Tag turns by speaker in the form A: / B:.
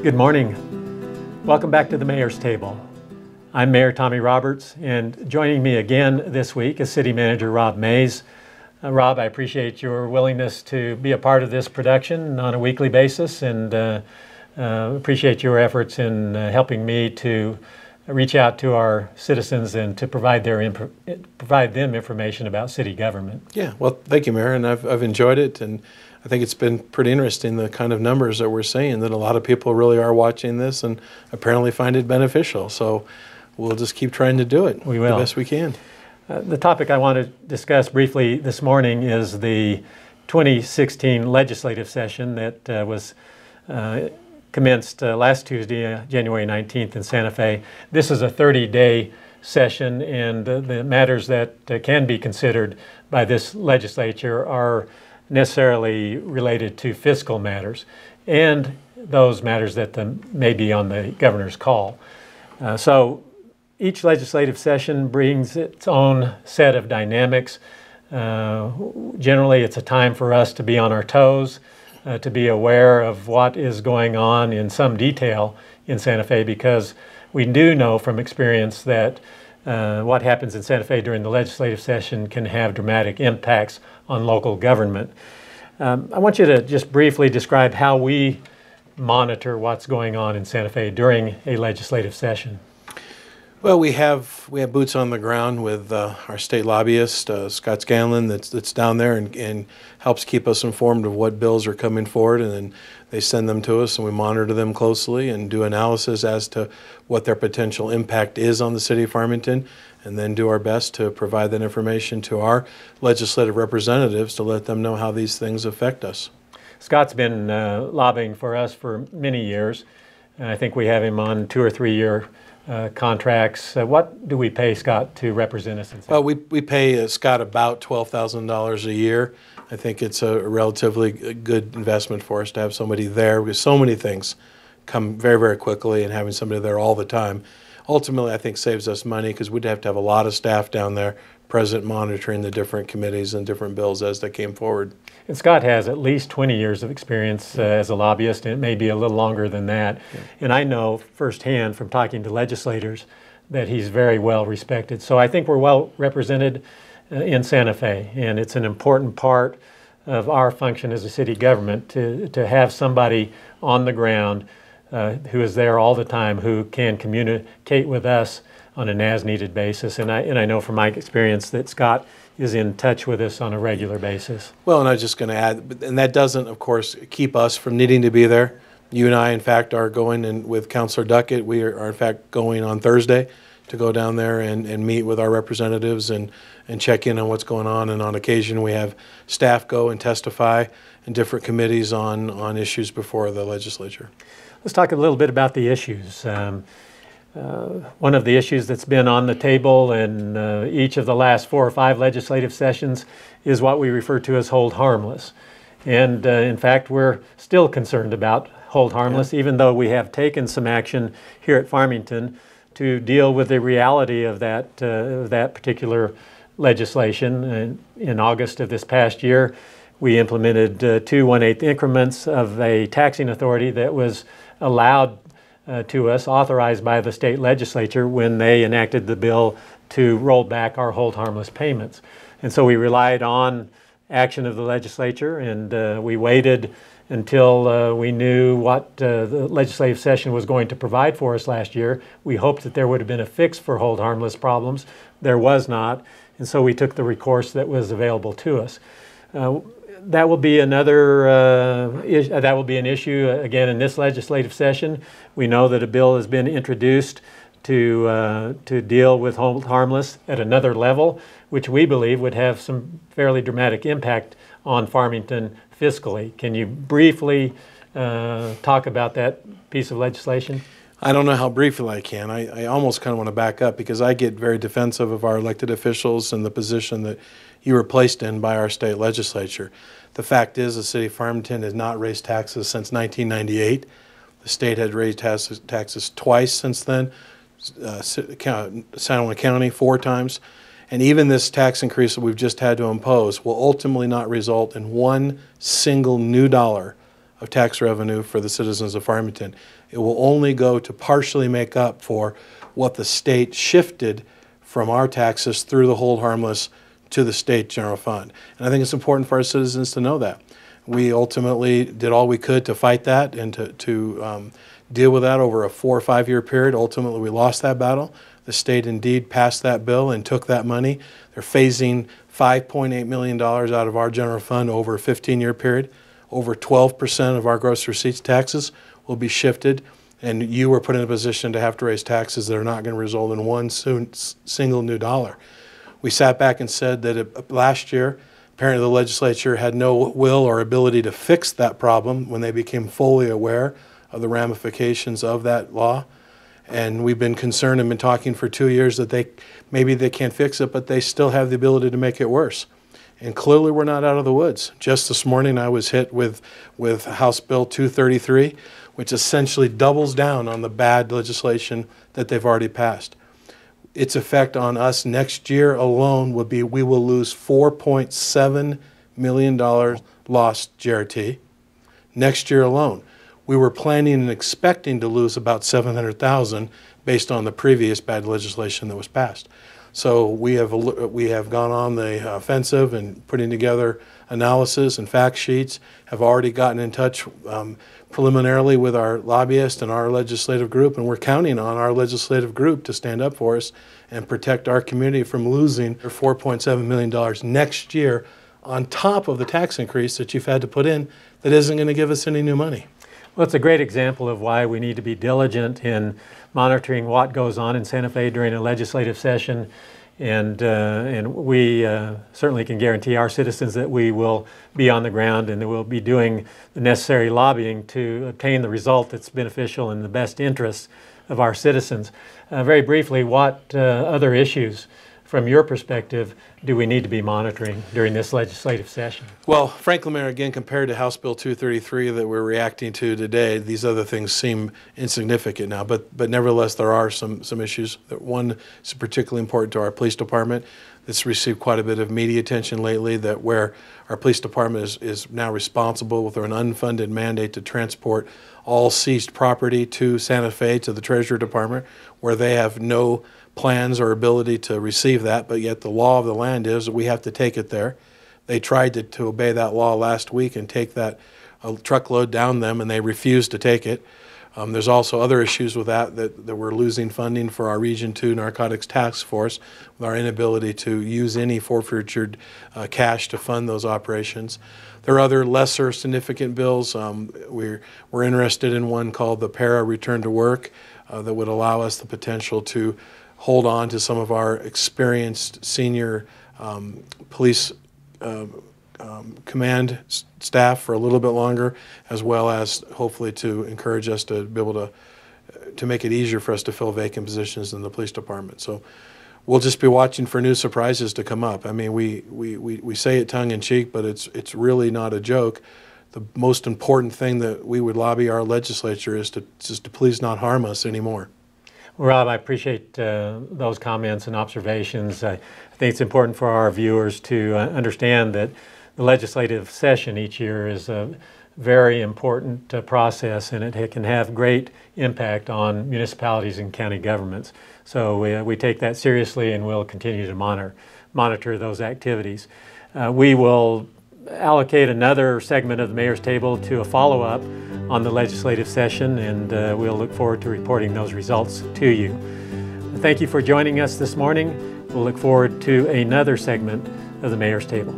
A: Good morning. Welcome back to the Mayor's Table. I'm Mayor Tommy Roberts, and joining me again this week is City Manager Rob Mays. Rob, I appreciate your willingness to be a part of this production on a weekly basis, and appreciate your efforts in helping me to reach out to our citizens and to provide them information about city government.
B: Yeah, well, thank you, Mayor, and I've enjoyed it, and I think it's been pretty interesting, the kind of numbers that we're seeing, that a lot of people really are watching this and apparently find it beneficial. So we'll just keep trying to do it
A: We will.
B: the best we can.
A: The topic I want to discuss briefly this morning is the 2016 legislative session that was commenced last Tuesday, January 19th in Santa Fe. This is a 30-day session, and the matters that can be considered by this legislature are necessarily related to fiscal matters and those matters that may be on the governor's call. So each legislative session brings its own set of dynamics. Generally, it's a time for us to be on our toes, to be aware of what is going on in some detail in Santa Fe, because we do know from experience that what happens in Santa Fe during the legislative session can have dramatic impacts on local government. I want you to just briefly describe how we monitor what's going on in Santa Fe during a legislative session.
B: Well, we have boots on the ground with our state lobbyist, Scott Scanlon, that's down there and helps keep us informed of what bills are coming forward, and then they send them to us and we monitor them closely and do analysis as to what their potential impact is on the city of Farmington, and then do our best to provide that information to our legislative representatives to let them know how these things affect us.
A: Scott's been lobbying for us for many years, and I think we have him on 2 or 3 year contracts. What do we pay Scott to represent us in Santa Fe?
B: Well, we pay Scott about $12,000 a year. I think it's a relatively good investment for us to have somebody there, because so many things come very, very quickly, and having somebody there all the time ultimately I think saves us money, because we'd have to have a lot of staff down there present monitoring the different committees and different bills as they came forward.
A: And Scott has at least 20 years of experience as a lobbyist, and it may be a little longer than that. Yeah. And I know firsthand from talking to legislators that he's very well respected. So I think we're well represented in Santa Fe, and it's an important part of our function as a city government to have somebody on the ground who is there all the time, who can communicate with us on an as-needed basis. And I know from my experience that Scott is in touch with us on a regular basis.
B: Well, and I was just going to add, and that doesn't, of course, keep us from needing to be there. You and I, in fact, are going, and with Councilor Duckett, we are in fact going on Thursday to go down there and meet with our representatives and check in on what's going on. And on occasion, we have staff go and testify in different committees on issues before the legislature.
A: Let's talk a little bit about the issues. One of the issues that's been on the table in each of the last 4 or 5 legislative sessions is what we refer to as hold harmless. And in fact, we're still concerned about hold harmless, even though we have taken some action here at Farmington to deal with the reality of that particular legislation. In August of this past year, we implemented 2 1/8 increments of a taxing authority that was allowed to us, authorized by the state legislature when they enacted the bill to roll back our hold harmless payments. And so we relied on action of the legislature, and we waited until we knew what the legislative session was going to provide for us last year. We hoped that there would have been a fix for hold harmless problems. There was not, and so we took the recourse that was available to us. That will be that will be an issue again in this legislative session. We know that a bill has been introduced to deal with hold harmless at another level, which we believe would have some fairly dramatic impact on Farmington fiscally. Can you briefly talk about that piece of legislation?
B: I don't know how briefly I can. I almost kind of want to back up, because I get very defensive of our elected officials and the position that you were placed in by our state legislature. The fact is, the city of Farmington has not raised taxes since 1998. The state had raised taxes twice since then, San Juan County 4 times. And even this tax increase that we've just had to impose will ultimately not result in one single new dollar of tax revenue for the citizens of Farmington. It will only go to partially make up for what the state shifted from our taxes through the hold harmless to the state general fund. And I think it's important for our citizens to know that. We ultimately did all we could to fight that and to deal with that over a 4 or 5 year period. Ultimately, we lost that battle. The state indeed passed that bill and took that money. They're phasing $5.8 million out of our general fund over a 15-year period. Over 12% of our gross receipts taxes will be shifted, and you were put in a position to have to raise taxes that are not going to result in one single new dollar. We sat back and said that last year, apparently the legislature had no will or ability to fix that problem when they became fully aware of the ramifications of that law. And we've been concerned and been talking for 2 years that maybe they can't fix it, but they still have the ability to make it worse. And clearly we're not out of the woods. Just this morning I was hit with House Bill 233, which essentially doubles down on the bad legislation that they've already passed. Its effect on us next year alone would be we will lose $4.7 million lost JRT next year alone. We were planning and expecting to lose about $700,000 based on the previous bad legislation that was passed. So we have gone on the offensive and putting together analysis and fact sheets, have already gotten in touch preliminarily with our lobbyists and our legislative group, and we're counting on our legislative group to stand up for us and protect our community from losing $4.7 million next year on top of the tax increase that you've had to put in that isn't going to give us any new money.
A: Well, it's a great example of why we need to be diligent in monitoring what goes on in Santa Fe during a legislative session. And we certainly can guarantee our citizens that we will be on the ground and that we'll be doing the necessary lobbying to obtain the result that's beneficial in the best interests of our citizens. Very briefly, what other issues from your perspective do we need to be monitoring during this legislative session?
B: Well, frankly, Mayor, again, compared to House Bill 233 that we're reacting to today, these other things seem insignificant now, but nevertheless there are some issues. One is particularly important to our police department. That's received quite a bit of media attention lately, that where our police department is now responsible with an unfunded mandate to transport all seized property to Santa Fe, to the Treasury Department, where they have no plans or ability to receive that, but yet the law of the land is that we have to take it there. They tried to obey that law last week and take that truckload down them, and they refused to take it. There's also other issues with that we're losing funding for our Region 2 Narcotics Task Force with our inability to use any forfeited cash to fund those operations. There are other lesser significant bills. We're interested in one called the Para Return to Work that would allow us the potential to hold on to some of our experienced senior police command staff for a little bit longer, as well as hopefully to encourage us to be able to make it easier for us to fill vacant positions in the police department. So we'll just be watching for new surprises to come up. I mean, we say it tongue in cheek, but it's really not a joke. The most important thing that we would lobby our legislature is to please not harm us anymore.
A: Well, Rob, I appreciate those comments and observations. I think it's important for our viewers to understand that the legislative session each year is a very important process, and it can have great impact on municipalities and county governments. So we take that seriously, and we'll continue to monitor those activities. We will allocate another segment of the Mayor's Table to a follow-up on the legislative session, and we'll look forward to reporting those results to you. Thank you for joining us this morning. We'll look forward to another segment of the Mayor's Table.